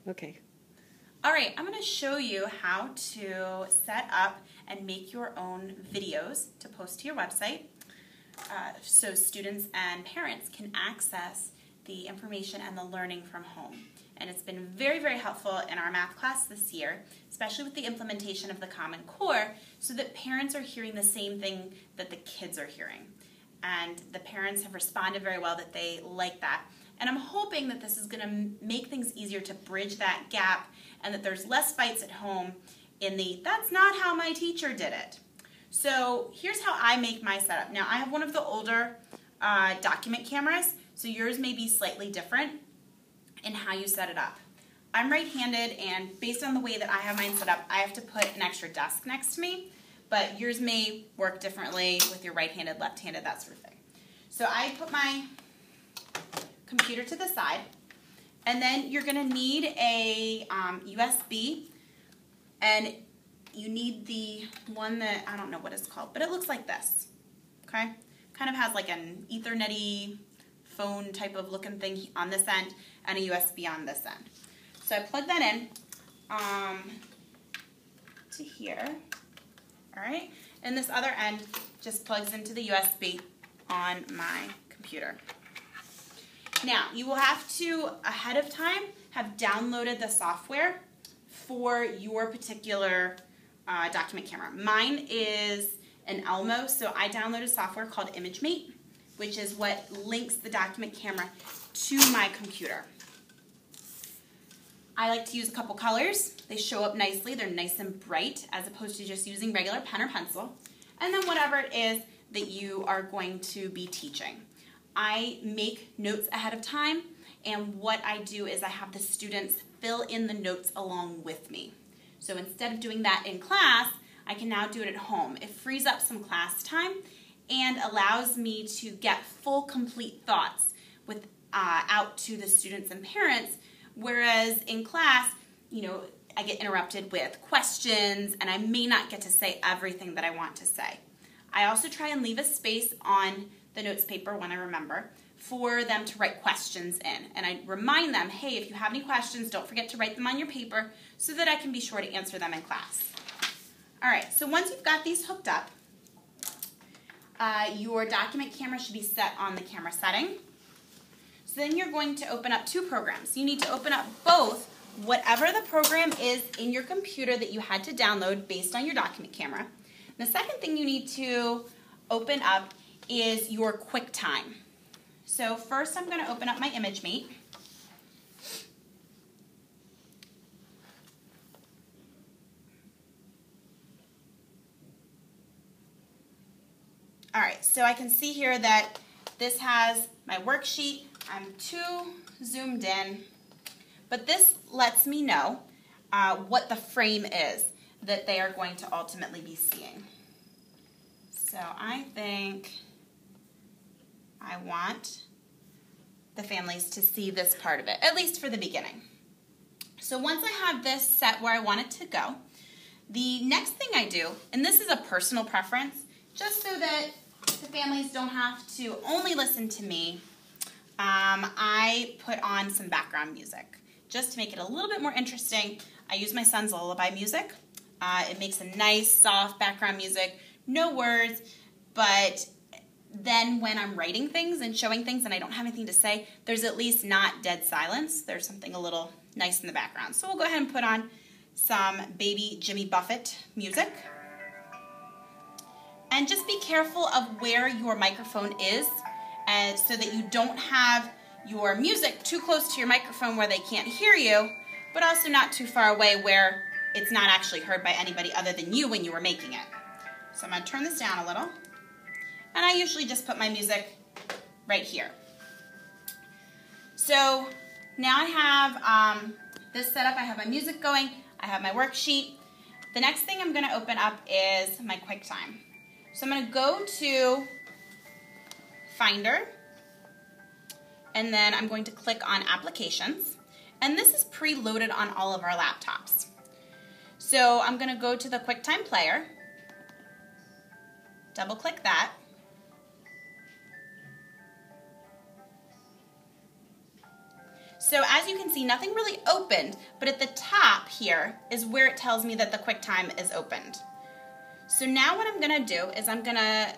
Okay. All right, I'm going to show you how to set up and make your own videos to post to your website so students and parents can access the information and the learning from home. And it's been very, very helpful in our math class this year, especially with the implementation of the Common Core, so that parents are hearing the same thing that the kids are hearing. And the parents have responded very well that they like that. And I'm hoping that this is going to make things easier to bridge that gap and that there's less fights at home in the, that's not how my teacher did it. So here's how I make my setup. Now I have one of the older document cameras, so yours may be slightly different in how you set it up. I'm right-handed, and based on the way that I have mine set up, I have to put an extra desk next to me, but yours may work differently with your right-handed, left-handed, that sort of thing. So I put my computer to the side, and then you're going to need a USB, and you need the one that, I don't know what it's called, but it looks like this, okay? Kind of has like an Ethernet-y phone type of looking thing on this end and a USB on this end. So I plug that in to here, all right? And this other end just plugs into the USB on my computer. Now, you will have to, ahead of time, have downloaded the software for your particular document camera. Mine is an Elmo, so I downloaded software called ImageMate, which is what links the document camera to my computer. I like to use a couple colors. They show up nicely. They're nice and bright as opposed to just using regular pen or pencil. And then whatever it is that you are going to be teaching. I make notes ahead of time, and what I do is I have the students fill in the notes along with me. So instead of doing that in class, I can now do it at home. It frees up some class time and allows me to get full, complete thoughts out to the students and parents, whereas in class, you know, I get interrupted with questions and I may not get to say everything that I want to say. I also try and leave a space on the notes paper when I remember for them to write questions in. And I remind them, hey, if you have any questions, don't forget to write them on your paper so that I can be sure to answer them in class. All right, so once you've got these hooked up, your document camera should be set on the camera setting. So then you're going to open up two programs. You need to open up both whatever the program is in your computer that you had to download based on your document camera. The second thing you need to open up is your QuickTime. So first I'm going to open up my ImageMate. All right, so I can see here that this has my worksheet. I'm too zoomed in, but this lets me know what the frame is that they are going to ultimately be seeing. So I think I want the families to see this part of it, at least for the beginning. So once I have this set where I want it to go, the next thing I do, and this is a personal preference, just so that the families don't have to only listen to me, I put on some background music. Just to make it a little bit more interesting, I use my son's lullaby music. It makes a nice, soft background music, no words, but then when I'm writing things and showing things and I don't have anything to say, there's at least not dead silence. There's something a little nice in the background. So we'll go ahead and put on some Baby Jimmy Buffett music. And just be careful of where your microphone is so that you don't have your music too close to your microphone where they can't hear you, but also not too far away where it's not actually heard by anybody other than you when you were making it. So I'm going to turn this down a little. And I usually just put my music right here. So now I have this set up. I have my music going. I have my worksheet. The next thing I'm going to open up is my QuickTime. So I'm going to go to Finder, and then I'm going to click on Applications. And this is preloaded on all of our laptops. So I'm going to go to the QuickTime Player, double click that, So as you can see, nothing really opened, but at the top here is where it tells me that the QuickTime is opened. So now what I'm gonna do is I'm gonna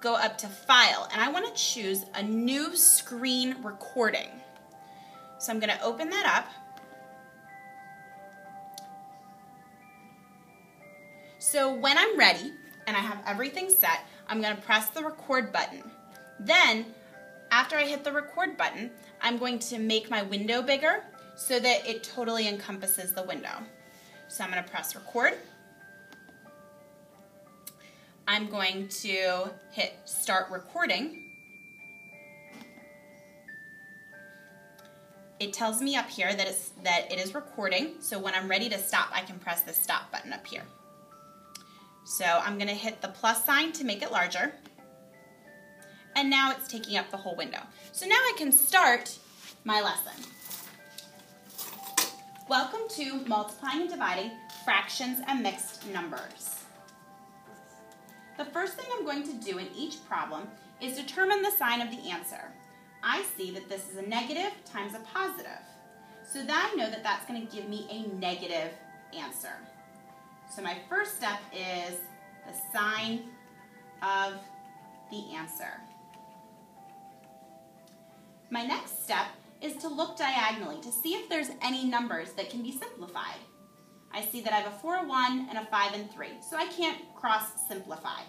go up to File, and I wanna choose a new screen recording. So I'm gonna open that up. So when I'm ready, and I have everything set, I'm gonna press the record button. Then, after I hit the record button, I'm going to make my window bigger so that it totally encompasses the window. So I'm gonna press record. I'm going to hit start recording. It tells me up here that it is recording, so when I'm ready to stop, I can press the stop button up here. So I'm gonna hit the plus sign to make it larger. And now it's taking up the whole window. So now I can start my lesson. Welcome to multiplying and dividing fractions and mixed numbers. The first thing I'm going to do in each problem is determine the sign of the answer. I see that this is a negative times a positive. So that I know that that's going to give me a negative answer. So my first step is the sign of the answer. My next step is to look diagonally to see if there's any numbers that can be simplified. I see that I have a 4, a 1, and a 5, and 3, so I can't cross simplify,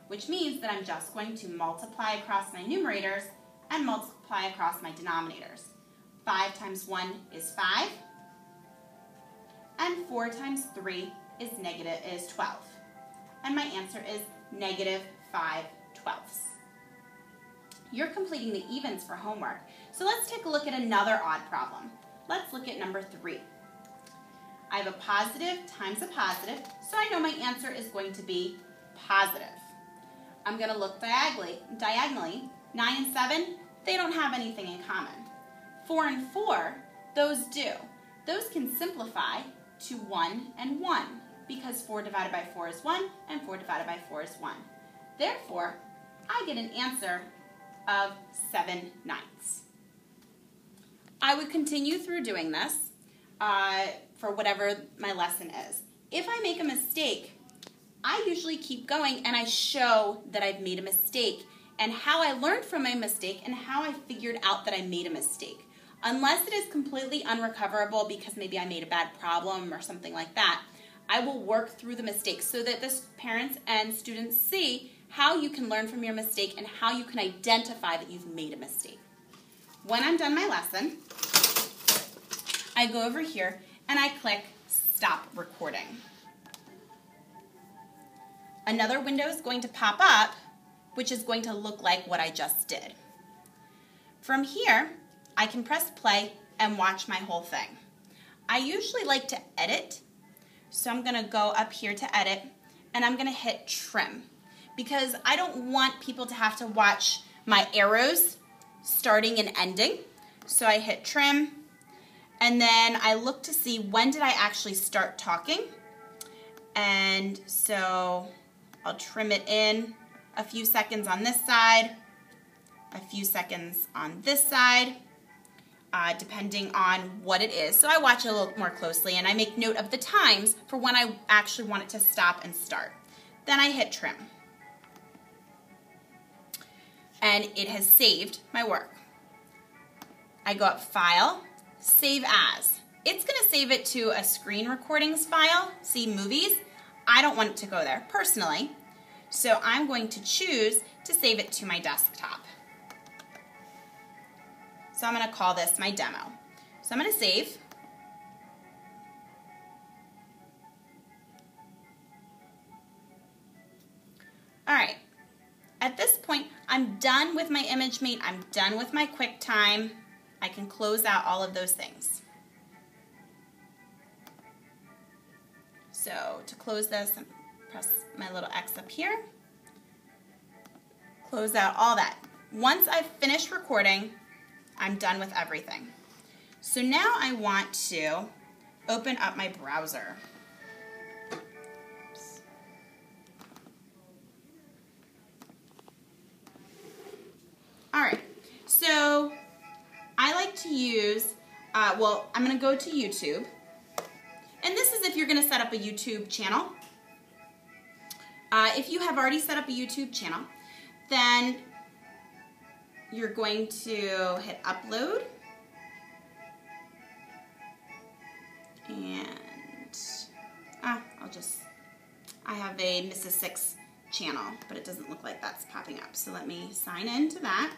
which means that I'm just going to multiply across my numerators and multiply across my denominators. 5 times 1 is 5, and 4 times 3 is 12. And my answer is negative 5/12. You're completing the evens for homework, so let's take a look at another odd problem. Let's look at number 3. I have a positive times a positive, so I know my answer is going to be positive. I'm going to look diagonally. 9 and 7, they don't have anything in common. 4 and 4, those do. Those can simplify to 1 and 1, because 4 divided by 4 is 1, and 4 divided by 4 is 1. Therefore, I get an answer of 7/9. I would continue through doing this for whatever my lesson is. If I make a mistake, I usually keep going and I show that I've made a mistake and how I learned from my mistake and how I figured out that I made a mistake. Unless it is completely unrecoverable because maybe I made a bad problem or something like that, I will work through the mistake so that the parents and students see how you can learn from your mistake and how you can identify that you've made a mistake. When I'm done my lesson, I go over here and I click Stop Recording. Another window is going to pop up, which is going to look like what I just did. From here, I can press play and watch my whole thing. I usually like to edit, so I'm going to go up here to edit, and I'm going to hit trim, because I don't want people to have to watch my arrows starting and ending. So I hit trim, and then I look to see when did I actually start talking, and so I'll trim it in a few seconds on this side, a few seconds on this side, depending on what it is. So I watch it a little more closely and I make note of the times for when I actually want it to stop and start. Then I hit trim. And it has saved my work. I go up File, Save As. It's going to save it to a screen recordings file, see movies. I don't want it to go there personally, so I'm going to choose to save it to my desktop. So I'm going to call this my demo. So I'm going to save. All right. At this point, I'm done with my ImageMate. I'm done with my QuickTime. I can close out all of those things. So to close this, press my little X up here. Close out all that. Once I've finished recording, I'm done with everything. So now I want to open up my browser. Oops. All right, so I like like to use, well, I'm going to go to YouTube. And this is if you're going to set up a YouTube channel. If you have already set up a YouTube channel, then you're going to hit upload. And I have a Mrs. Six channel, but it doesn't look like that's popping up. So let me sign into that.